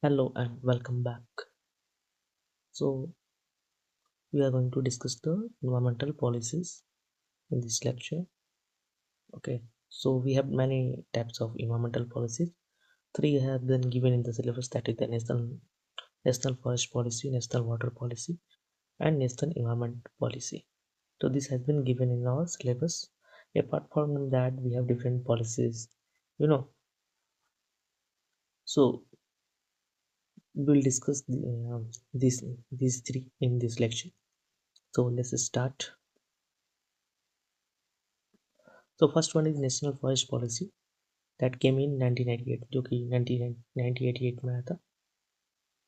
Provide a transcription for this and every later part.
Hello and welcome back. So, we are going to discuss the environmental policies in this lecture. Okay, so we have many types of environmental policies. Three have been given in the syllabus, that is the National Forest Policy, National Water Policy, and National Environment Policy. So, this has been given in our syllabus. Apart from that, we have different policies, you know. So, we'll discuss these three in this lecture. So, let's start. So first one is National Forest Policy that came in 1998, जो कि 1988 में आया था.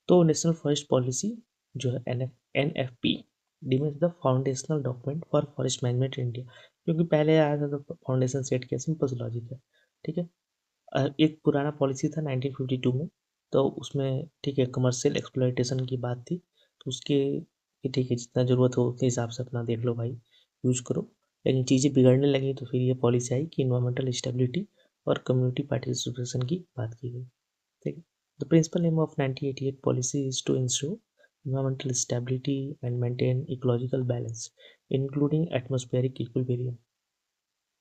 तो national forest policy जो है NFP remains the foundational document for forest management India, क्योंकि पहले आया था तो फाउंडेशन सेट किया, सिंपल सी लॉजिक है. ठीक है. एक पुराना पॉलिसी था 1952 में, तो उसमें ठीक है कमर्शियल एक्सप्लॉयटेशन की बात थी, तो उसके ठीक है जितना ज़रूरत हो उस हिसाब से अपना देख लो भाई, यूज करो. लेकिन चीज़ें बिगड़ने लगी तो फिर ये पॉलिसी आई कि इन्वायरमेंटल स्टेबिलिटी और कम्युनिटी पार्टिसिपेशन की बात की गई. ठीक है. The principal aim of 1988 policy is to ensure environmental stability and maintain ecological balance, including atmospheric equilibrium.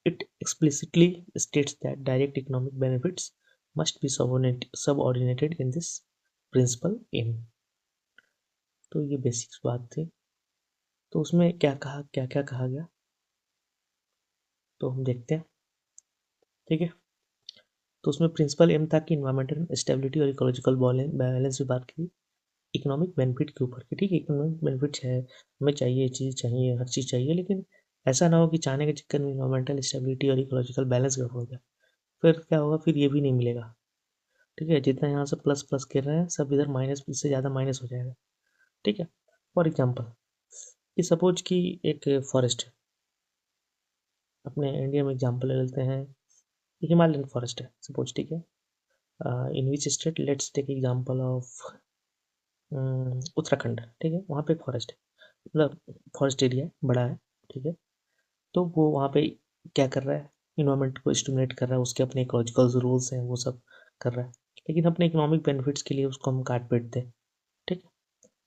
It explicitly states that direct economic benefits must be subordinated in this principal aim. तो ये basics बात थी. तो उसमें क्या क्या कहा गया तो हम देखते हैं. ठीक है. तो उसमें प्रिंसिपल एम था कि इन्वायरमेंटल स्टेबिलिटी और इकोलॉजिकल बैलेंस की बात की, इकोनॉमिक बेनिफिट के ऊपर. ठीक है, इकोनॉमिक बेनिफिट है, हमें चाहिए चीज़ चाहिए, हर चीज़ चाहिए, लेकिन ऐसा ना हो कि चाहने के चक्कर में इन्वायरमेंटल स्टेबिलिटी और इकोलॉजिकल बैलेंस गड़बड़ हो जाए. फिर क्या होगा, फिर ये भी नहीं मिलेगा. ठीक है, जितना यहाँ से प्लस प्लस कर रहे हैं सब इधर माइनस, इससे ज़्यादा माइनस हो जाएगा. ठीक है. फॉर एग्जाम्पल कि सपोज कि एक फॉरेस्ट है, अपने इंडिया में एग्जाम्पल ले लेते हैं, हिमालयन फॉरेस्ट है सपोज. ठीक है. In which state, let's take example of Uttarakhand. ठीक है. वहाँ पे फॉरेस्ट है, मतलब फॉरेस्ट एरिया है, बड़ा है. ठीक है. तो वो वहाँ पे क्या कर रहा है, इन्वायरमेंट को स्टिमुलेट कर रहा है, उसके अपने इकोलॉजिकल रूल्स हैं वो सब कर रहा है, लेकिन अपने इकोनॉमिक बेनिफिट्स के लिए उसको हम काट पीटते हैं. ठीक है.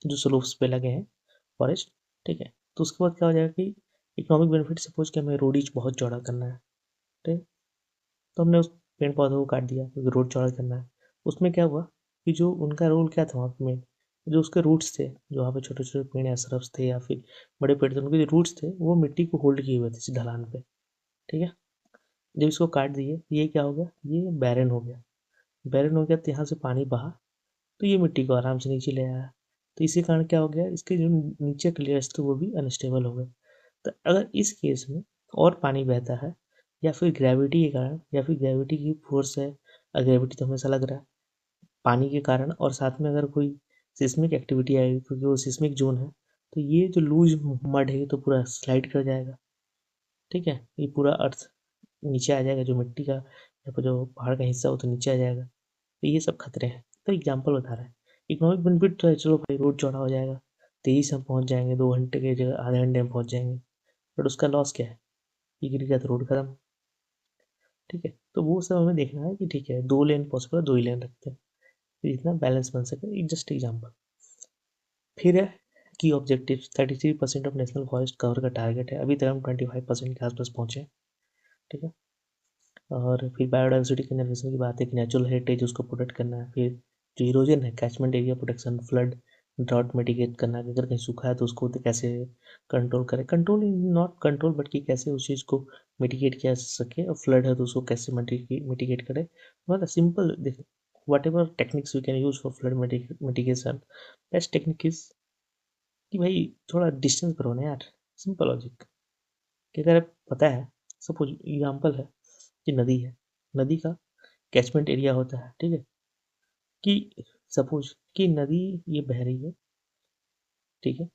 जो स्लोप्स पे लगे हैं फॉरेस्ट. ठीक है. तो उसके बाद क्या हो जाएगा कि इकोनॉमिक बेनिफिट, सपोज कि हमें रोड बहुत चौड़ा करना है. ठीक है. तो हमने उस पेड़ पौधों को काट दिया क्योंकि रोड चौड़ा करना है. उसमें क्या हुआ कि जो उनका रोल क्या था वहाँ पे मेन, जो उसके रूट्स थे, जो वहाँ पे छोटे छोटे पेड़ या सरब्स थे या फिर बड़े पेड़ थे, उनके जो रूट्स थे वो मिट्टी को होल्ड किए हुए थे इस ढलान पे. ठीक है. जब इसको काट दिए ये क्या हो गया, ये बैरन हो गया. बैरन हो गया तो यहाँ से पानी बहा, तो ये मिट्टी को आराम से नीचे ले आया. तो इसी कारण क्या हो गया, इसके जो नीचे के लेयर्स थे वो भी अनस्टेबल हो गए. तो अगर इस केस में और पानी बहता है, या फिर ग्रेविटी के कारण, या फिर ग्रेविटी की फोर्स है, ग्रेविटी तो हमेशा लग रहा है, पानी के कारण, और साथ में अगर कोई सिस्मिक एक्टिविटी आएगी क्योंकि वो सिस्मिक जोन है, तो ये जो लूज मड है तो पूरा स्लाइड कर जाएगा. ठीक है. ये पूरा अर्थ नीचे आ जाएगा, जो मिट्टी का या फिर जो पहाड़ का हिस्सा हो तो नीचे आ जाएगा. तो ये सब खतरे हैं. तो एग्जाम्पल बता रहा है. इकोनॉमिक बेनिफिट तो है, चलो भाई रोड चौड़ा हो जाएगा, तेजी से हम पहुँच जाएंगे, 2 घंटे की जगह आधे घंटे में पहुँच जाएंगे. बट उसका लॉस क्या है, ये गिर गया तो रोड खत्म. ठीक है. तो वो सब हमें देखना है कि ठीक है 2 लेन पॉसिबल है, 2 ही लेन रखते हैं, तो जितना बैलेंस बन सके. Just example. फिर है की objective, 33% of national forest cover का टारगेट है, अभी तक हम 25% के आसपास पहुँचे हैं. ठीक है. और फिर बायोडाइवर्सिटी कंजर्वेशन की बात है कि नेचुरल हेरिटेज उसको प्रोटेक्ट करना है. फिर जो इरोजन है, catchment area protection, flood drought mitigate करना है, अगर कहीं सूखा है तो उसको तो कैसे कंट्रोल करें, कंट्रोल नॉट कंट्रोल बट कि कैसे उस चीज़ को मिटिगेट किया जा सके, और फ्लड है तो उसको कैसे मिटिगेट करें. मतलब सिंपल देखो, whatever techniques we can use for flood mitigation, best technique is कि भाई थोड़ा डिस्टेंस पर होना यार. सिंपल लॉजिक कि अगर पता है, सपोज एग्जाम्पल है कि नदी है, नदी का कैचमेंट एरिया होता है. ठीक है. कि सपोज कि नदी ये बह रही है. ठीक है.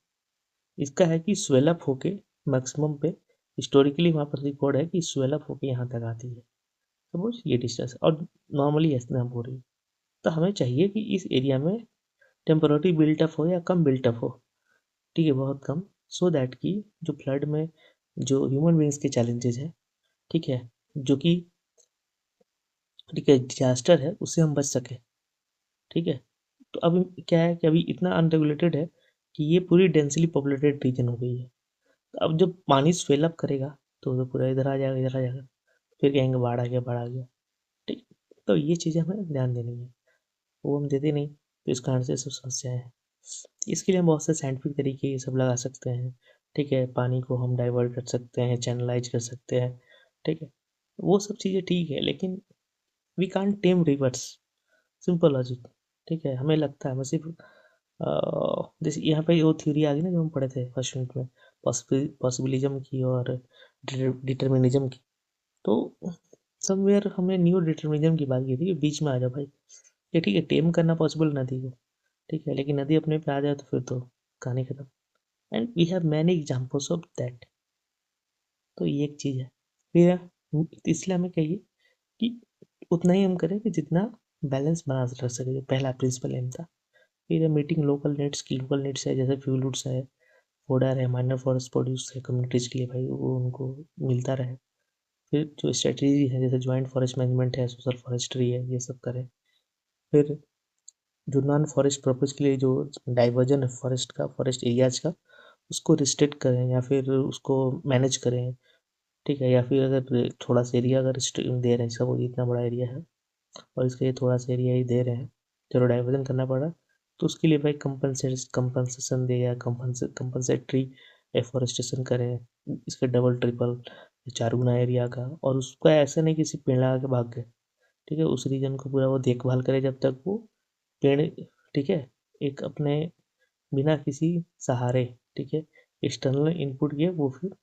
इसका है कि स्वेलअप होके मैक्सिमम पे, हिस्टोरिकली वहाँ पर रिकॉर्ड है कि स्वेलअप होके यहाँ तक आती है. सपोज ये डिस्टेंस और नॉर्मली ऐसे हो रही है, तो हमें चाहिए कि इस एरिया में टेम्पोररी बिल्टअप हो या कम बिल्टअप हो. ठीक है, बहुत कम, सो दैट कि जो फ्लड में जो ह्यूमन बींग्स के चैलेंजेस है, ठीक है, जो कि ठीक है डिजास्टर है, उससे हम बच सके. ठीक है. तो अब क्या है कि अभी इतना अनरेगुलेटेड है कि ये पूरी डेंसली पॉपुलेटेड रीजन हो गई है। तो अब जब पानी स्वेल अप करेगा तो पूरा इधर आ जाएगा, इधर आ जाएगा, फिर कहेंगे बाढ़ आ गया, बाढ़ आ गया। ठीक, तो ये चीज़ें हमें ध्यान देनी है, वो हम देते नहीं, तो इस कारण से सब समस्याएं हैं। इसके लिए हम बहुत से साइंटिफिक तरीके ये सब लगा सकते हैं। ठीक है, पानी को हम डाइवर्ट कर सकते हैं, चैनलाइज कर सकते हैं। ठीक है, वो सब चीज़ें ठीक है, लेकिन we can't tame rivers, simple logic. ठीक है, हमें लगता है मैं सिर्फ जैसे यहाँ पे वो थ्योरी आ गई ना जो हम पढ़े थे फर्स्ट यूनिट में, पॉसिबिलिज्म की और डिटर्मिनिज्म की। तो समवेयर हमने न्यू डिटर्मिनिज्म की बात की थी कि बीच में आ जाओ भाई, ये ठीक है, टेम करना पॉसिबल नदी को, ठीक है, लेकिन नदी अपने पे आ जाए तो फिर तो कहानी खत्म। And we have many examples of that. तो ये एक चीज़ है। फिर इसलिए हमें कहिए कि उतना ही हम करें कि जितना बैलेंस बना रख सके, जो पहला प्रिंसिपल एम था। फिर मीटिंग लोकल नीड्स की, लोकल नीड्स है जैसे फ्यूल वुड्स है, फोडर है, माइनर फॉरेस्ट प्रोड्यूस है कम्युनिटीज़ के लिए भाई, वो उनको मिलता रहे। फिर जो स्ट्रेटजी है जैसे ज्वाइंट फॉरेस्ट मैनेजमेंट है, सोशल फॉरेस्ट्री है, ये सब करें। फिर जो नॉन फॉरेस्ट पर्पज़ के लिए जो डाइवर्जन है फॉरेस्ट का, फॉरेस्ट एरियाज का, उसको रिस्ट्रिक्ट करें या फिर उसको मैनेज करें। ठीक है, या फिर अगर थोड़ा सा एरिया अगर दे रहे हैं, सब इतना बड़ा एरिया है और इसके लिए थोड़ा सा एरिया ही दे रहे हैं, चलो डाइवर्जन करना पड़ा, तो उसके लिए भाई कंपनसेशन दे या कंपनसेटरी एफोरेस्टेशन करें, इसके डबल ट्रिपल 4 गुना एरिया का, और उसका ऐसा नहीं किसी पेड़ लगा के भाग गए। ठीक है, उस रीजन को पूरा वो देखभाल करे जब तक वो पेड़, ठीक है, एक अपने बिना किसी सहारे, ठीक है, एक्सटर्नल इनपुट के वो फिर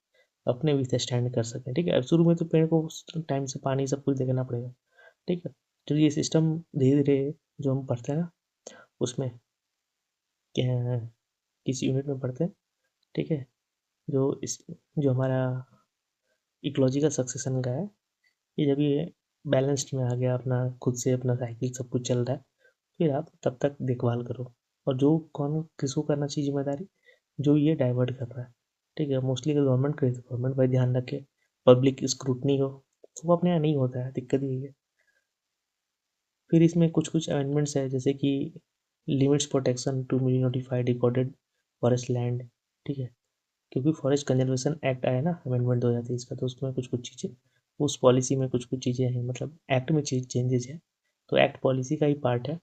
अपने भी स्टैंड कर सकें। ठीक है, अब शुरू में तो पेड़ को टाइम से पानी सब कुछ देखना पड़ेगा। ठीक है, तो ये सिस्टम धीरे धीरे जो हम पढ़ते हैं ना उसमें क्या, किसी यूनिट में पढ़ते हैं। ठीक है, जो इस जो हमारा इकोलॉजी का सक्सेशन का है, ये जब ये बैलेंस्ड में आ गया, अपना खुद से अपना साइकिल सब कुछ चल रहा है, फिर आप तब तक देखभाल करो। और जो कौन किसको करना चाहिए जिम्मेदारी, जो ये डाइवर्ट कर रहा है। ठीक है, मोस्टली अगर गवर्नमेंट करे तो गवर्नमेंट भाई ध्यान रखे, पब्लिक स्क्रूटनी हो, तो वो अपने यहाँ नहीं होता है, दिक्कत यही है। फिर इसमें कुछ कुछ अमेंडमेंट्स है जैसे कि limits protection to be notified recorded forest land. ठीक है, क्योंकि फॉरेस्ट कंजर्वेशन एक्ट आया ना अमेंडमेंट 2023 का, तो उसमें कुछ कुछ चीज़ें, उस पॉलिसी में कुछ कुछ चीज़ें हैं, मतलब एक्ट में चेंजेस है, तो एक्ट पॉलिसी का ही पार्ट है।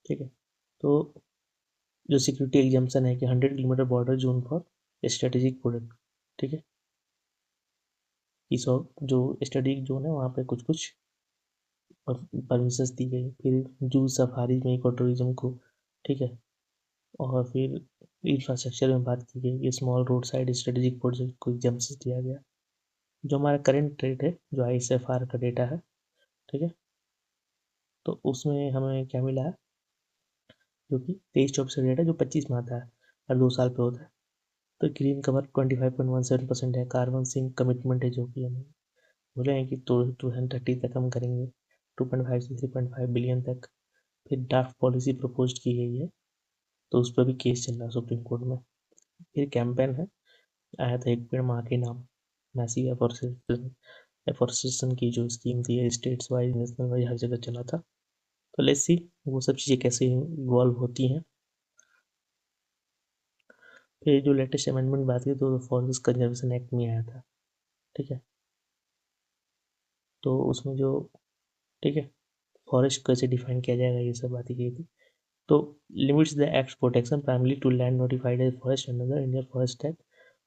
ठीक है, तो जो सिक्योरिटी एग्जाम्पन है कि 100 kilometre border zone for strategic product. ठीक है, इस और जो स्ट्रेटेजिक जोन है वहाँ पे कुछ कुछ परमिशंस दी गई। फिर जू सफारी में इको टूरिज्म को, ठीक है, और फिर इंफ्रास्ट्रक्चर में बात की गई, ये small road side strategic project को एग्जाम्पन दिया गया। जो हमारा करंट रेट है, जो ISFR का डेटा है, ठीक है, तो उसमें हमें क्या मिला है, जो कि 23-24 का डेटा जो 25 में आता है, हर 2 साल पे होता है। तो ग्रीन कवर 25.17% है, कार्बन सिंक कमिटमेंट है जो कि हम बोले हैं कि 2030 तक हम करेंगे, 2.5 से 3.5 बिलियन तक। फिर ड्राफ्ट पॉलिसी प्रपोज की गई है, तो उस पर भी केस चल रहा है सुप्रीम कोर्ट में। फिर कैंपेन है, आया था एक पेड़ माँ के नाम, मैसिव एफोरेस्टेशन की जो स्कीम थी स्टेट्स वाइज नेशनल वाइज हर जगह चला था। तो लेट्स सी वो सब चीज़ें कैसे इवॉल्व होती हैं। फिर जो लेटेस्ट अमेंडमेंट बात की तो फॉरेस्ट कंजर्वेशन एक्ट में आया था। ठीक है, तो उसमें जो, ठीक है, फॉरेस्ट कैसे डिफाइन किया जाएगा ये सब बातें की थी। तो limits the act protection primarily to land notified as forest under the Indian forest act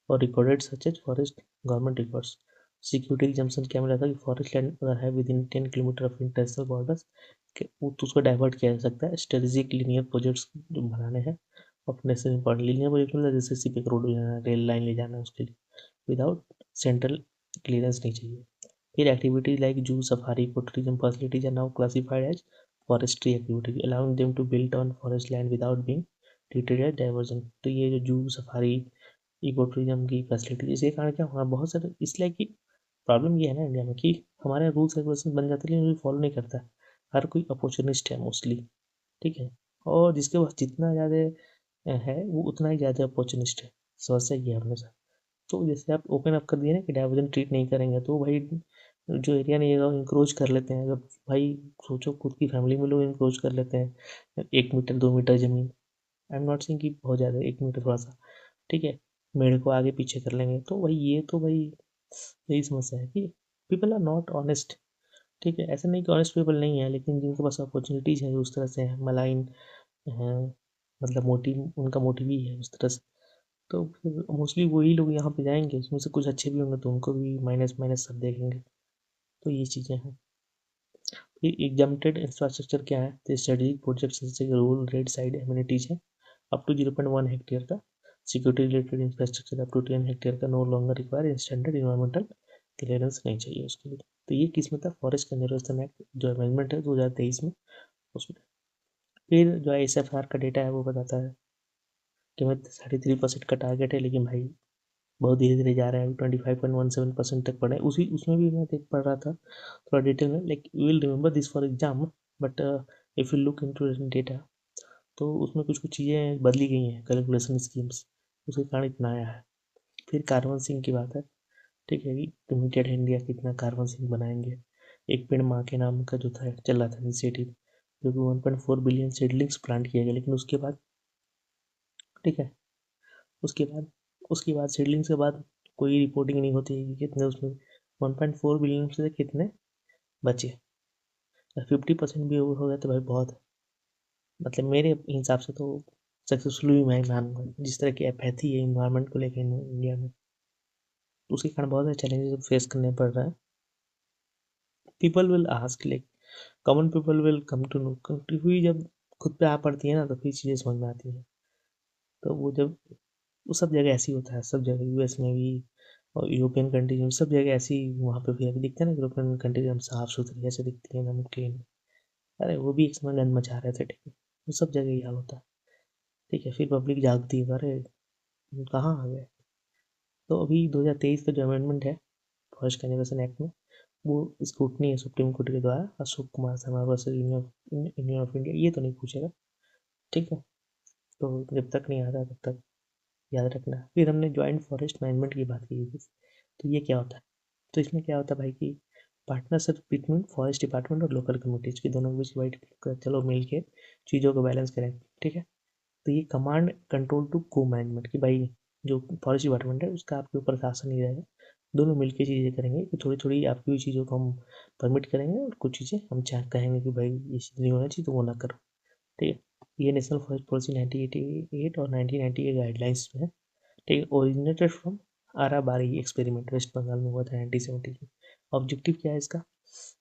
और recorded such as forest government records. Security exemption क्या मिला था कि फॉरेस्ट लैंड अगर है within 10 kilometre of international borders, तो उसको divert किया जा सकता है स्ट्रेटेजिक लीनियर प्रोजेक्ट्स जो बनाने हैं अपने से इंपॉर्टेंट। लीनियर प्रोजेक्ट मतलब जैसे सिर्फ एक रोड ले जाना है, रेल लाइन ले जाना है, उसके लिए विदाउट सेंट्रल क्लियरेंस नहीं चाहिए। फिर activities like zoo safari eco tourism facilities are now classified as forestry activities allowing them to build on forest land without being treated as diversion. तो ये जो जू सफारी इको टूरिज्म की facility, इसके कारण क्या हुआ बहुत सारे, इसलिए कि प्रॉब्लम ये है ना इंडिया में कि हमारे रूल्स रेगुलेशन बन जाते हैं लेकिन फॉलो नहीं करता है। हर कोई अपॉर्चुनिस्ट है मोस्टली। ठीक है, और जिसके पास जितना ज़्यादा है वो उतना ही ज़्यादा अपॉर्चुनिस्ट है, समस्या ये है हमेशा। तो जैसे आप ओपन अप कर दिए ना कि डाइवर्जन ट्रीट नहीं करेंगे, तो भाई जो एरिया नहीं है इंक्रोच कर लेते हैं। अगर भाई सोचो खुद की फैमिली में लोग इंक्रोच कर लेते हैं 1 मीटर 2 मीटर ज़मीन। आई एम नॉट सेइंग कि बहुत ज़्यादा 1 मीटर थोड़ा सा, ठीक है, मेढ़ को आगे पीछे कर लेंगे तो भाई ये तो भाई यही समस्या है कि पीपल आर नॉट ऑनेस्ट। ठीक है, ऐसा नहीं कि ऑनेस्ट पीपल नहीं है, लेकिन जिनके पास अपॉर्चुनिटीज़ है उस तरह से है, मलाइन है, मतलब मोटिव उनका मोटिव ही है उस तरह से। तो फिर मोस्टली वही लोग यहाँ पे जाएंगे, उसमें से कुछ अच्छे भी होंगे तो उनको भी माइनस माइनस सब देखेंगे। तो ये चीज़ें हैं। फिर एग्जाम्प्टेड इंफ्रास्ट्रक्चर क्या है, तो स्ट्रेटेजिक प्रोजेक्ट जैसे रूल रेड साइड एम्यूनिटीज है अप टू 0.1 हेक्टेयर का, security related infrastructure up to 10 hectare का no longer require standard environmental clearance नहीं चाहिए उसके लिए। तो ये किस में था, फॉरेस्ट कंजर्वेशन एक्ट जो अमेंडमेंट है 2023 में, उसमें। फिर जो एस एफ आर का डेटा है वो बताता है कि मैं 3.5% का टारगेट है, लेकिन भाई बहुत धीरे धीरे जा रहा है, 25.17% तक बढ़ा है। उसी उसमें भी मैं देख पढ़ रहा था थोड़ा डिटेल में, like you will remember this for exam, but if you look into data तो उसमें कुछ कुछ चीज़ें बदली गई हैं, कैलकुलेशन स्कीम्स, उसके कारण इतना आया है। फिर कार्बन सिंक की बात है, ठीक है, कि लिमिटेड इंडिया कितना कार्बन सिंक बनाएंगे। एक पेड़ माँ के नाम का जो था चल रहा था इनिशिएटिव, जो कि 1.4 बिलियन सीडलिंग्स प्लांट किया गया, लेकिन उसके बाद, ठीक है, उसके बाद उसके बाद सीडलिंग्स के बाद कोई रिपोर्टिंग नहीं होती है कि कितने उसमें 1.4 बिलियन से कितने बचे। 50% भी ओवर हो गया तो भाई बहुत है। मतलब मेरे हिसाब से तो सक्सेसफुल भी मैं मानूंगा, जिस तरह की एपैथी है इन्वायरमेंट को लेकर इंडिया में, तो उसके कारण बहुत सारे चैलेंजेस फेस करने पड़ रहा है। People will ask, like common people will come to know, क्योंकि जब खुद पे आ पड़ती है ना तो फिर चीज़ें समझ में आती हैं। तो वो जब वो सब जगह ऐसी होता है, सब जगह यूएस में भी और यूरोपियन कंट्रीज में सब जगह ऐसी, वहाँ पे भी अभी दिखता है ना यूरोपियन कंट्रीज हम साफ सुथरी ऐसे दिखती है एकदम क्लीन। अरे वो भी एक समय गंद मचा रहे थे, ठीक है, वो सब जगह ही हाल होता है। ठीक है, फिर पब्लिक जागती है, अरे कहाँ आ गए। तो अभी 2023 का जो अमेंडमेंट है फॉरेस्ट कंजर्वेशन एक्ट में, वो स्क्रूटनी है सुप्रीम कोर्ट के द्वारा, Ashok Kumar Sharma versus union of India, ये तो नहीं पूछेगा, ठीक है। तो जब तक नहीं आता तब तक याद रखना। फिर हमने जॉइंट फॉरेस्ट मैनेजमेंट की बात की थी, तो ये क्या होता है, तो इसमें क्या होता है भाई कि पार्टनरशिप बिटवीन फॉरेस्ट डिपार्टमेंट और लोकल कम्युनिटीज की, दोनों के बीच वाइट चलो मिल के चीज़ों को बैलेंस करें, ठीक है। तो ये कमांड कंट्रोल टू को मैनेजमेंट की भाई, जो फॉरेस्ट डिपार्टमेंट है उसका आपके ऊपर शासन नहीं रहेगा, दोनों मिलके चीज़ें करेंगे कि थोड़ी थोड़ी आपकी भी चीज़ों को हम परमिट करेंगे और कुछ चीज़ें हम चाह कहेंगे कि भाई ये चीज़ नहीं होना चाहिए तो वो ना करो, ठीक है। ये नेशनल फॉरेस्ट पॉलिसी 1988 और 1990 के गाइडलाइंस में है, ठीक है, originated from Arabari experiment West Bengal में हुआ था 1970 में। ऑब्जेक्टिव क्या है इसका,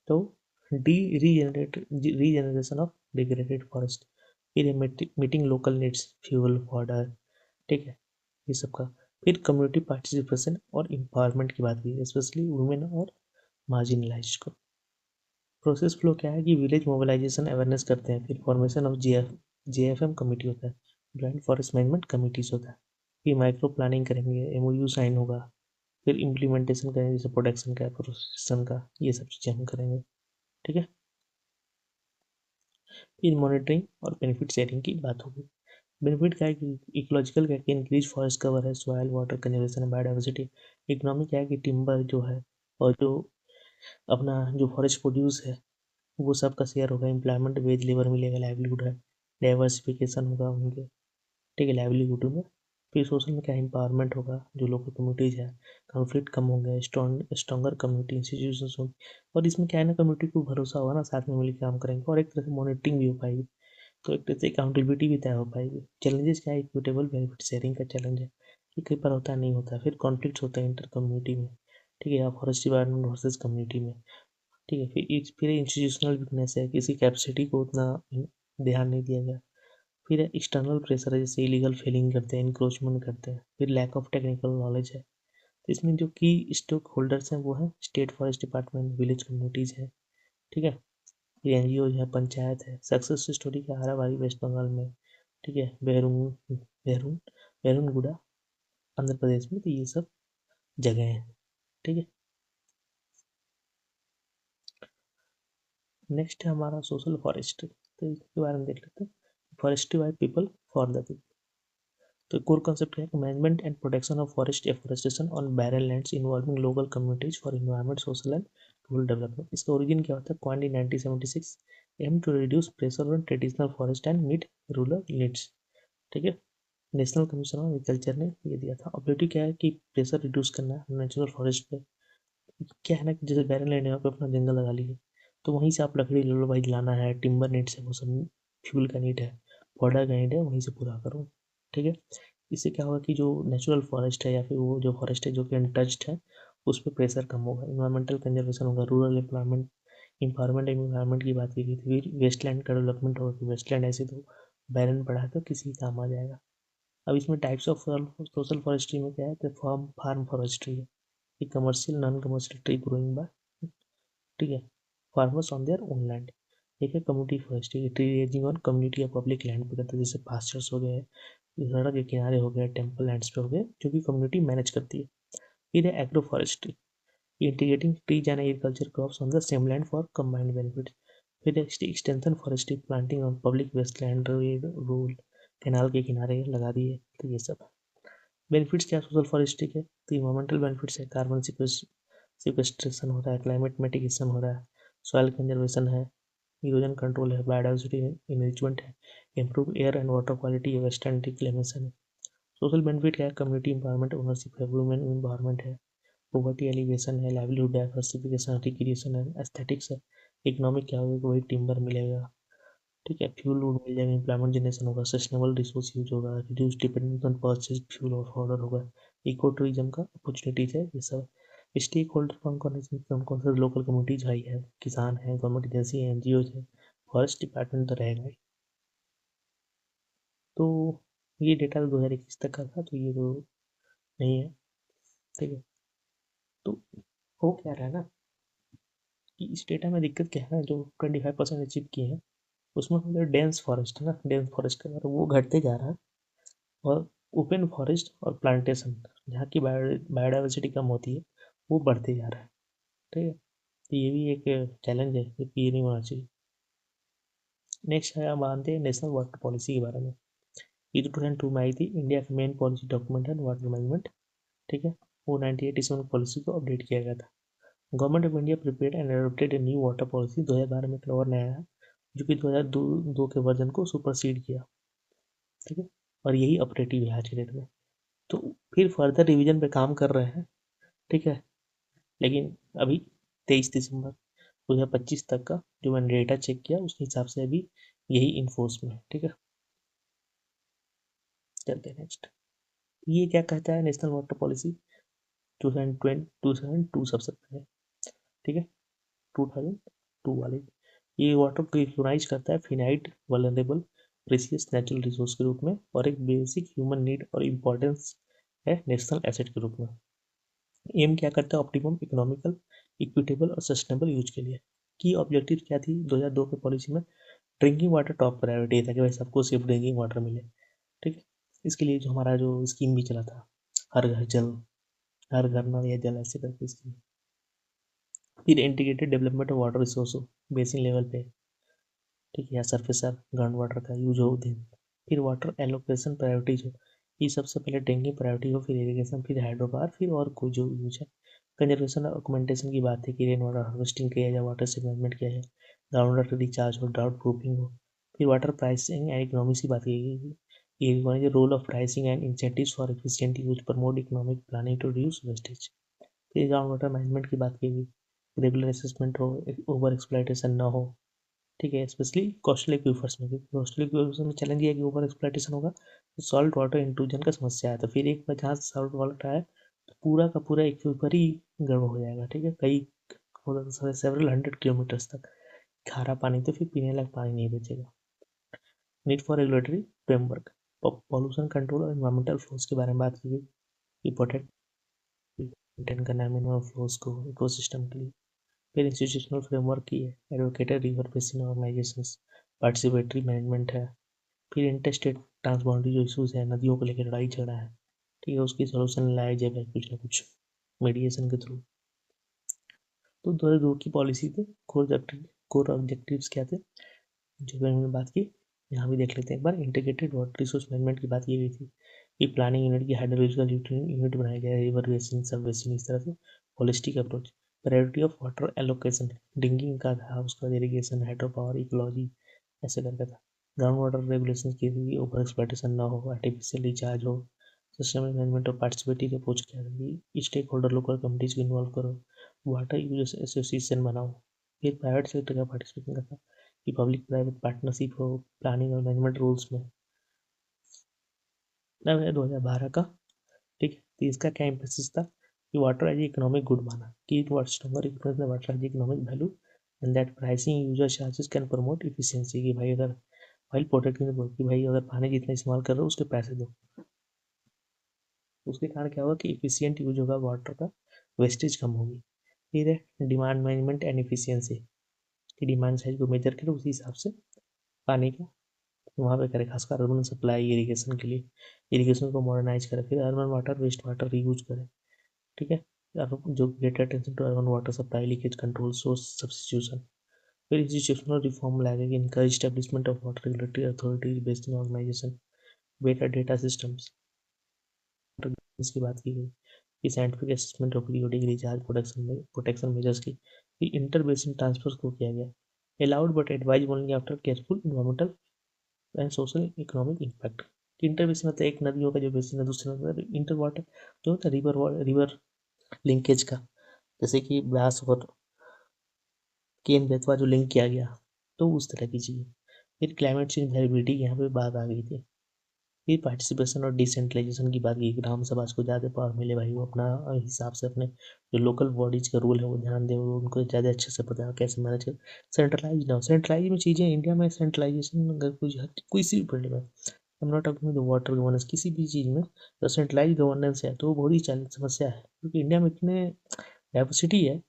तो the regeneration of degraded forest, फिर meeting local needs, fuel fodder, ठीक है, ये सब का। फिर कम्युनिटी पार्टिसिपेशन और एम्पावरमेंट की बात की, स्पेशली वुमेन और मार्जिनलाइज को। प्रोसेस फ्लो क्या है कि विलेज मोबिलाइजेशन अवेयरनेस करते हैं, फिर फॉर्मेशन ऑफ जेएफएम कमेटी होता है, जॉइंट फॉरेस्ट मैनेजमेंट कमिटीज होता है, फिर माइक्रो प्लानिंग करेंगे, एमओयू साइन होगा, फिर इम्प्लीमेंटेशन करेंगे जैसे प्रोडक्शन का प्रोसेसन का, ये सब चीज़ें हम करेंगे, ठीक है। फिर मॉनिटरिंग और बेनिफिट शेयरिंग की बात होगी। बेनिफिट क्या है कि इकोलॉजिकल क्या है कि इंक्रीज फॉरेस्ट कवर है, सॉइल वाटर कंजर्वेशन है, बायोडाइवर्सिटी। इकोनॉमिक क्या है कि टिम्बर जो है और जो अपना जो फॉरेस्ट प्रोड्यूस है वो सबका शेयर होगा, एम्प्लॉयमेंट वेज लेबर मिलेगा, लाइवलीहुड है, डाइवर्सिफिकेशन होगा उनके, ठीक है, लाइवलीहुड में। फिर सोशल में क्या एम्पावरमेंट होगा, जो लोकल कम्युनिटीज़ है, कॉन्फ्लिक्ट कम होंगे, स्ट्रॉन्गर कम्युनिटी इंस्टीट्यूशंस होंगे। और इसमें क्या है ना, कम्युनिटी को भरोसा होगा ना, साथ में मिलकर काम करेंगे और एक तरह से मॉनिटरिंग भी हो पाएगी, तो एक तरह से अकाउंटेबिलिटी भी तय हो पाएगी। चैलेंजेस क्या है, इक्विटेबल बेनिफिट शेयरिंग का चैलेंज है कि कई बार होता नहीं होता, फिर कॉन्फ्लिक्ट होता है इंटर कम्युनिटी में, ठीक है, या फॉरेस्ट डिपार्टमेंट वर्सेज कम्युनिटी में, ठीक है। फिर इंस्टीट्यूशनल वीकनेस है, किसी कैपेसिटी को उतना ध्यान नहीं दिया गया। फिर एक्सटर्नल प्रेशर है, जैसे इलीगल फेलिंग करते हैं, इंक्रोचमेंट करते हैं, फिर लैक ऑफ टेक्निकल नॉलेज है। तो इसमें जो की स्टेक होल्डर्स हैं वो है state forest department, village communities हैं, ठीक है, फिर एनजीओ है, पंचायत है। सक्सेस स्टोरी क्या, हाराबारी वेस्ट बंगाल में, ठीक है, बेरून आंध्र प्रदेश में, तो ये सब जगह हैं, ठीक है। नेक्स्ट है हमारा सोशल फॉरेस्ट्री, तो इसके बारे में देख लेते हैं। Forestry by people for the people. तो कोर कॉन्सेप्ट क्या है? Management and protection of forest afforestation on barren lands involving local communities for environment social and rural development. इसका ओरिजिन क्या होता है? Coined in 1976, aim to reduce pressure on traditional forest and meet rural needs. ठीक है, national commission on agriculture ने ये दिया था। ऑब्जेक्टिव क्या है कि प्रेशर रिड्यूस करना है नेचुरल फॉरेस्ट पे। क्या है ना कि जैसे बैरन लैंड है वहाँ पे अपना जंगल लगा लीजिए, तो वहीं से आप लकड़ी ले लो भाई, जलाना है, टिम्बर नीड है, वो सब फ्यूल का नीड है, फॉडर का नीड है, वहीं से पूरा करो। ठीक है, इससे क्या होगा कि जो नेचुरल फॉरेस्ट है या फिर वो जो फॉरेस्ट है जो कि अनटच्ड है, उस पर प्रेशर कम होगा, इन्वायरमेंटल कंजर्वेशन होगा, रूरल एम्प्लॉयमेंट इंपावरमेंट एनवायरमेंट की बात की गई थी, फिर वेस्टलैंड का डेवलपमेंट होगा कि वेस्टलैंड ऐसे तो बैरन पड़ा है तो किसी काम आ जाएगा। अब इसमें टाइप्स ऑफ सोशल फॉरेस्ट्री में क्या है? तो फार्म फॉरेस्ट्री है, ये commercial non commercial tree growing by, ठीक है, farmers on their own land. एक है community forestry, tree raising on community या पब्लिक लैंड पे करते हैं, जैसे पास्चर्स हो गए, सड़क के किनारे हो गए, टेम्पल लैंड्स पे हो गए, जो कि कम्युनिटी मैनेज करती है। फिर है agroforestry, integrating trees and agriculture crops on the same land for combined benefit. फिर extension forestry, planting on public waste land, rail canal के किनारे लगा दिए, तो ये सब बेनिफिट्स क्या सोशल फॉरेस्ट्री के? तो इन्वायरमेंटल बेनिफिट्स है, कार्बन सिक्वेस्ट्रेशन हो रहा है, क्लाइमेट मिटिगेशन हो रहा है, सॉइल कंजर्वेशन है, इरोजन कंट्रोल है, बायोडाइवर्सिटी इनरिचमेंट है, improve air and water quality है, वेस्टर्न रिक्लेमेशन है। सोशल बेनिफिट क्या है? कम्युनिटी एम्पावरमेंट, ओनरशिप है, वुमेन एम्पावरमेंट है, पॉवर्टी एलिवेशन है, लाइवलीहुड डाइवर्सिफिकेशन, रिक्रिएशन है, एस्थेटिक्स है। इकोनॉमिक क्या होगा? वही टिम्बर मिलेगा, ठीक है, फ्यूल वूल मिल जाएगा, एम्प्लॉयमेंट जनरेशन होगा, सस्टेनेबल रिसोर्स यूज होगा, reduce dependence on purchase fuel और ऑर्डर होगा, इको टूरिज्म का अपॉर्चुनिटीज है, ये सब। स्टेक होल्डर कौन कौन है इसमें? कौन कौन से लोकल कम्युनिटीज भाई है, किसान है, गवर्नमेंट एजेंसी है, एनजीओ है, फॉरेस्ट डिपार्टमेंट तो रहेगा ही। तो ये डेटा 2021 तक का था, तो ये तो नहीं है, ठीक है। तो हो क्या रहा है ना कि इस डेटा में दिक्कत क्या है ना, जो 25% अचीव किए हैं उसमें जो डेंस फॉरेस्ट है ना, डेंस फॉरेस्ट का वो घटते जा रहा है, और ओपन फॉरेस्ट और प्लांटेशन जहाँ की बायोडाइवर्सिटी कम होती है वो बढ़ते जा रहा है, ठीक है। तो ये भी एक चैलेंज है, कि ये नहीं होना चाहिए। नेक्स्ट है, हम मानते हैं नेशनल वाटर पॉलिसी के बारे में। ये 2002 में आई थी, इंडिया का मेन पॉलिसी डॉक्यूमेंट है वाटर मैनेजमेंट, ठीक है। वो 1987 पॉलिसी को अपडेट किया गया था। Government of India prepared and adopted a new water policy, 2012 में एक और नया आया, जो कि 2002 के वर्जन को सुपरसीड किया, ठीक है। और यही ऑपरेटिव है आज के डेट में। तो फिर फर्दर रिवीजन पे काम कर रहे हैं, ठीक है। लेकिन अभी 23 दिसंबर 2025 तक का जो मैंने डेटा चेक किया उसके हिसाब से अभी यही इन्फोर्स में है, ठीक है। चलते हैं नेक्स्ट। ये क्या कहता है? नेशनल वाटर पॉलिसी 2002 सबसे पहले, ठीक है, 2002 वाले। ये वाटर को यूटिलाइज करता है finite vulnerable precious natural resource के रूप में, और एक बेसिक ह्यूमन नीड और इम्पोर्टेंस है नेशनल एसेट के रूप में। एम क्या करता है? ऑप्टिमम इकोनॉमिकल, इक्विटेबल और सस्टेनेबल यूज के लिए। की ऑब्जेक्टिव क्या थी 2002 के पॉलिसी में? ड्रिंकिंग वाटर टॉप प्रायोरिटी है, ताकि भाई सबको सिर्फ ड्रिंकिंग वाटर मिले, ठीक है। इसके लिए जो हमारा जो स्कीम भी चला था, हर घर जल, हर घर नल या जल, ऐसे करके स्कीम। फिर integrated development of water resource basin level पे, ठीक है, या सरफेसर ग्राउंड वाटर का यूज हो दिन। फिर वाटर एलोकेशन प्रायोरिटीज हो, ये सबसे पहले ड्रिंकिंग प्रायोरिटी हो, फिर इरीगेशन, फिर हाइड्रो पावर, फिर और कोई जो यूज है। कंजर्वेशन और ऑगमेंटेशन की बात है कि रेन वाटर हार्वेस्टिंग किया जाए, वाटर से मैनेजमेंट किया जाए, ग्राउंड वाटर रिचार्ज हो, ड्राउट प्रूफिंग हो। फिर वाटर प्राइसिंग एंड इकोनॉमिक्स की बात की गई, ये role of pricing and incentives for efficient use, promote economic planning to reduce wastage. फिर ग्राउंड वाटर मैनेजमेंट की बात की गई, रेगुलर असेसमेंट हो, ओवर एक्सप्लॉइटेशन ना हो, ठीक है, स्पेशली कोस्टल एक्वीफर्स में, क्योंकि कोस्टल एक्वीफर्स में चैलेंज ये है कि ओवर एक्सप्लॉइटेशन होगा तो सॉल्ट वाटर इंट्रूजन का समस्या है, तो फिर एक बार जहाँ से सॉल्ट वाटर आए तो पूरा का पूरा एक्वीफर ही गर्म हो जाएगा, ठीक है, कई सेवरल 100 किलोमीटर्स तक खारा पानी, तो फिर पीने लायक पानी नहीं बचेगा। Need for regulatory framework, pollution control और इन्वायरमेंटल फ्लोज के बारे में बात की गई, इंपॉर्टेंट मेंटेन करना है मिनिमम फ्लोज को इकोसिस्टम के लिए। फिर इंस्टीट्यूशनल फ्रेमवर्क की है, advocated river basin organisations, participatory management है। फिर इंटरस्टेट ट्रांसबाउंडरी जो इशूज़ है, नदियों को लेकर लड़ाई झगड़ा है, ठीक है, उसकी सोल्यूशन लाया जाए कुछ ना कुछ मीडिएशन के थ्रू। तो 2002 की पॉलिसी थे, कोर ऑब्जेक्टिव्स क्या थे जो मैंने बात की, यहाँ भी देख लेते हैं एक बार। इंटीग्रेटेड वाटर रिसोर्स मैनेजमेंट की बात की गई थी, एक प्लानिंग यूनिट की हाइड्रोलॉजिकल यूनिट बनाया गया है, रिवर बेसिन सब बेसिन, इस तरह से holistic approach. Priority of water allocation, drinking का था, उसका इरीगेशन, हाइड्रो पावर, इकोलॉजी, ऐसे करके था। ग्राउंड वाटर रेगुलेशन की थी, ओवर एक्सप्लॉइटेशन ना हो, आर्टिफिशियल रिचार्ज हो, सिस्टम मैनेजमेंट और पार्टिसिपेटिव अप्रोच किया था, स्टेक होल्डर लोकल कम्युनिटीज को इन्वॉल्व करो, वाटर यूजर्स एसोसिएशन बनाओ। फिर प्राइवेट सेक्टर का पार्टिसिपेशन का था कि पब्लिक प्राइवेट पार्टनरशिप हो प्लानिंग और मैनेजमेंट रूल्स में। तब है 2012 का, ठीक है। तो इसका क्या इम्पेसिस था कि वाटर एज इकोनॉमिक गुड माना कि it was stronger influence water as economic value and that pricing user charges can promote efficiency, कि भाई अगर भाई प्रोटेक्टिंग कि भाई अगर पानी जितना इस्तेमाल कर रहे हो उसके पैसे दो, उसके कारण क्या होगा कि इफिशियंट यूज होगा वाटर का, वेस्टेज कम होगी। फिर है डिमांड मैनेजमेंट एंड इफिशियंसी, कि डिमांड साइड को मेजर करें उसी हिसाब से पानी का वहाँ पे करें, खासकर अर्बन सप्लाई इरीगेशन के लिए, इरीगेशन को मॉडर्नाइज करें। फिर urban water waste water reuse करें, ठीक है। जो greater attention to urban water supply leakage control source substitution. फिर इंस्टीट्यूशनल रिफॉर्म लाएगा कि encourage establishment of water regulatory authority based in organisation, better data systems. इसकी बात की गई कि scientific assessment of periodic recharge protection में प्रोटेक्शन मेजर्स की इंटर बेसिन ट्रांसफर को किया गया, allowed but advise only after careful environmental and social economic impact. Inter basin मतलब एक नदियों का जो बेसिन है दूसरे नदी, इंटर वाटर जो होता है रिवर रिवर लिंकेज का, जैसे कि ब्यास और केन बेतवा जो लिंक किया गया, तो उस तरह की चीज़ें। फिर क्लाइमेट चेंज वेरिएबिलिटी की यहाँ पे बात आ गई थी। फिर पार्टिसिपेशन और डिसेंट्रलाइजेशन की बात की, ग्राम सभा को ज़्यादा पावर मिले भाई, वो अपना हिसाब से अपने जो लोकल बॉडीज का रूल है वो ध्यान दे, वो उनको ज़्यादा अच्छे से पता है कैसे मैनेज कर। सेंट्रलाइज ना हो, सेंट्रलाइज में चीज़ें इंडिया में सेंट्रलाइजेशन अगर कुछ किसी भी फील्ड में, I am not talking the water governance, किसी भी चीज़ में तो सेंट्रलाइज गवर्नेंस है तो वो बहुत ही समस्या है, क्योंकि इंडिया में इतने डाइवर्सिटी है